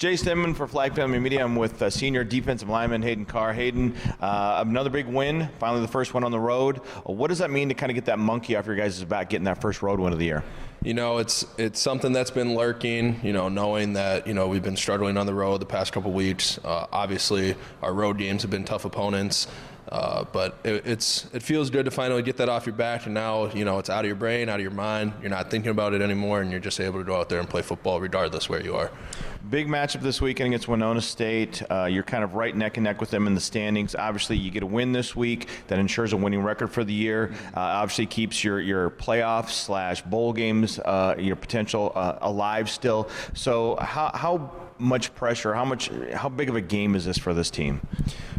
Jace Denman for Flag Family Media. I'm with senior defensive lineman Hayden Carr. Hayden, another big win, finally the first one on the road. What does that mean to kind of get that monkey off your guys' back, getting that first road win of the year? You know, it's something that's been lurking, knowing that, we've been struggling on the road the past couple weeks. Obviously, our road games have been tough opponents. But it feels good to finally get that off your back, and now it's out of your brain, out of your mind. You're not thinking about it anymore, and you're just able to go out there and play football regardless where you are. Big matchup this weekend against Winona State. You're kind of right neck and neck with them in the standings. Obviously, you get a win this week that ensures a winning record for the year. Obviously, keeps your playoffs / bowl games, your potential alive still. So how much pressure? How big of a game is this for this team?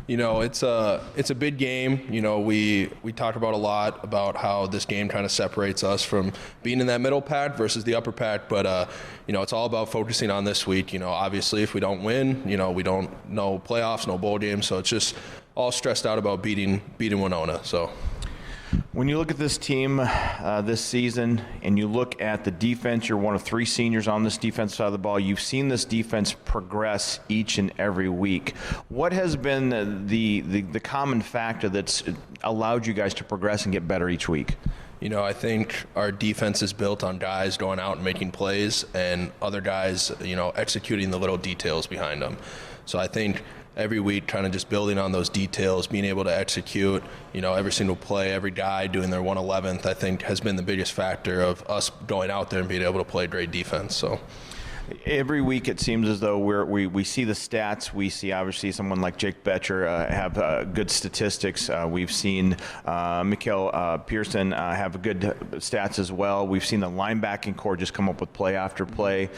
It's a big game. We talk about a lot about how this game kind of separates us from being in that middle pack versus the upper pack, but it's all about focusing on this week. Obviously if we don't win, we don't no playoffs, no bowl games, so it's just all stressed out about beating Winona. So when you look at this team this season and you look at the defense, you're one of 3 seniors on this defense side of the ball. You've seen this defense progress each and every week. What has been the common factor that's allowed you guys to progress and get better each week? I think our defense is built on guys going out and making plays and other guys, executing the little details behind them. So I think every week kind of just building on those details, being able to execute, every single play, every guy doing their 1/11th, I think has been the biggest factor of us going out there and being able to play great defense. So every week it seems as though we see the stats. We see obviously someone like Jake Betcher have good statistics. We've seen Mikael Pearson have good stats as well. We've seen the linebacking core just come up with play after play.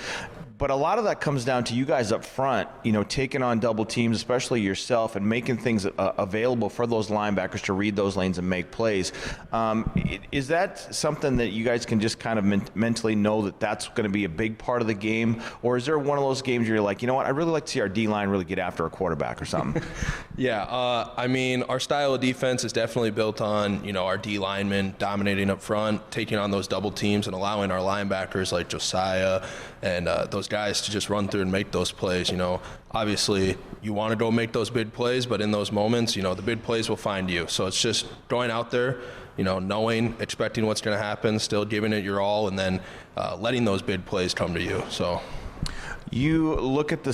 But a lot of that comes down to you guys up front, taking on double teams, especially yourself, and making things available for those linebackers to read those lanes and make plays. Is that something that you guys can just kind of mentally know that that's going to be a big part of the game? Or is there one of those games where you're like, you know what, I'd really like to see our D-line really get after a quarterback or something? Yeah, our style of defense is definitely built on, our D linemen dominating up front, taking on those double teams and allowing our linebackers like Josiah and those guys to just run through and make those plays. Obviously you want to go make those big plays, but in those moments, the big plays will find you. So it's just going out there, knowing, expecting what's going to happen, still giving it your all, and then letting those big plays come to you. So you look at the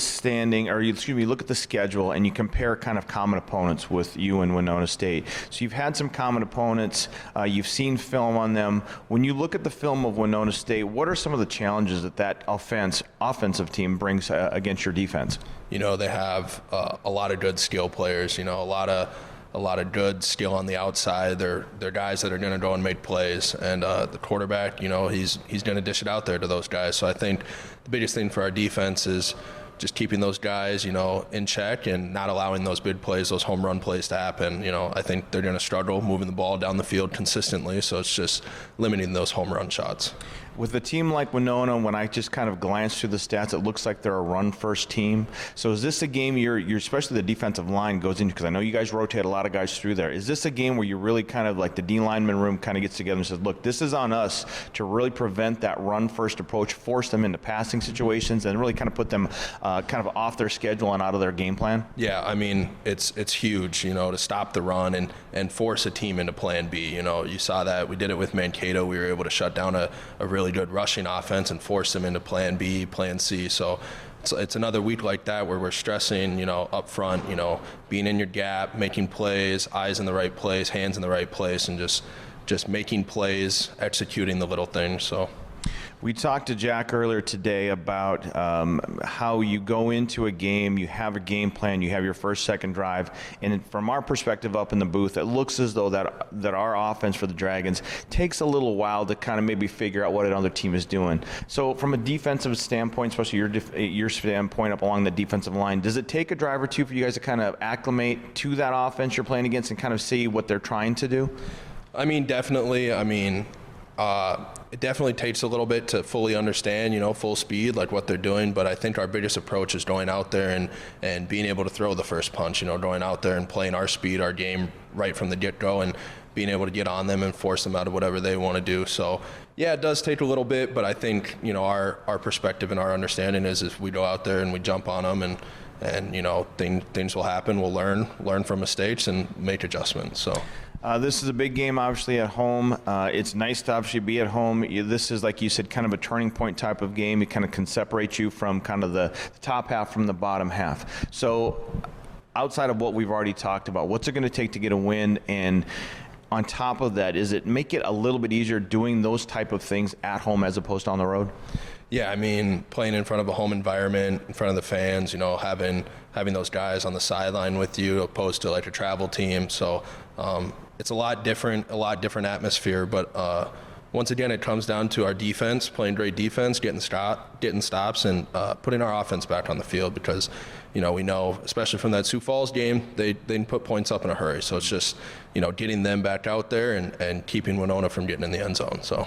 look at the schedule and you compare kind of common opponents with you and Winona State. So you've had some common opponents. You've seen film on them. When you look at the film of Winona State, what are some of the challenges that offensive team brings against your defense? They have a lot of good skill players. A lot of good skill on the outside. They're guys that are going to go and make plays, and the quarterback, he's going to dish it out there to those guys. So I think the biggest thing for our defense is just keeping those guys, in check and not allowing those big plays, those home run plays to happen. I think they're going to struggle moving the ball down the field consistently, so it's just limiting those home run shots. With a team like Winona, when I just kind of glance through the stats, it looks like they're a run-first team. So is this a game you're especially the defensive line goes into, because I know you guys rotate a lot of guys through there. Is this a game where you really kind of like the D lineman room kind of gets together and says, look, this is on us to really prevent that run-first approach, force them into passing situations, and really kind of put them kind of off their schedule and out of their game plan? Yeah, it's huge, to stop the run and force a team into plan B. You saw that. We did it with Mankato. We were able to shut down a really good rushing offense and force them into plan B, plan C. So it's another week like that where we're stressing, up front, being in your gap, making plays, eyes in the right place, hands in the right place, and just making plays, executing the little things. So we talked to Jack earlier today about how you go into a game, you have a game plan, you have your first, second drive, and from our perspective up in the booth, it looks as though that our offense for the Dragons takes a little while to kind of maybe figure out what another team is doing. So from a defensive standpoint, especially your standpoint up along the defensive line, does it take a drive or two for you guys to kind of acclimate to that offense you're playing against and kind of see what they're trying to do? Definitely. It definitely takes a little bit to fully understand, full speed, like what they're doing. But I think our biggest approach is going out there and being able to throw the first punch, going out there and playing our speed, our game right from the get-go, and being able to get on them and force them out of whatever they want to do. So, yeah, it does take a little bit, but I think, our perspective and our understanding is if we go out there and we jump on them and things will happen. We'll learn from mistakes and make adjustments. So. This is a big game, obviously, at home. It's nice to obviously be at home. This is, like you said, kind of a turning point type of game. It kind of can separate you from kind of the top half from the bottom half. So outside of what we've already talked about, what's it going to take to get a win? And on top of that, is it make it a little bit easier doing those type of things at home as opposed to on the road? Yeah, I mean, playing in front of a home environment, in front of the fans, having those guys on the sideline with you opposed to like a travel team. So it's a lot different atmosphere. But once again, it comes down to our defense, playing great defense, getting stops, and putting our offense back on the field because, we know, especially from that Sioux Falls game, they didn't put points up in a hurry. So it's just, getting them back out there and keeping Winona from getting in the end zone. So.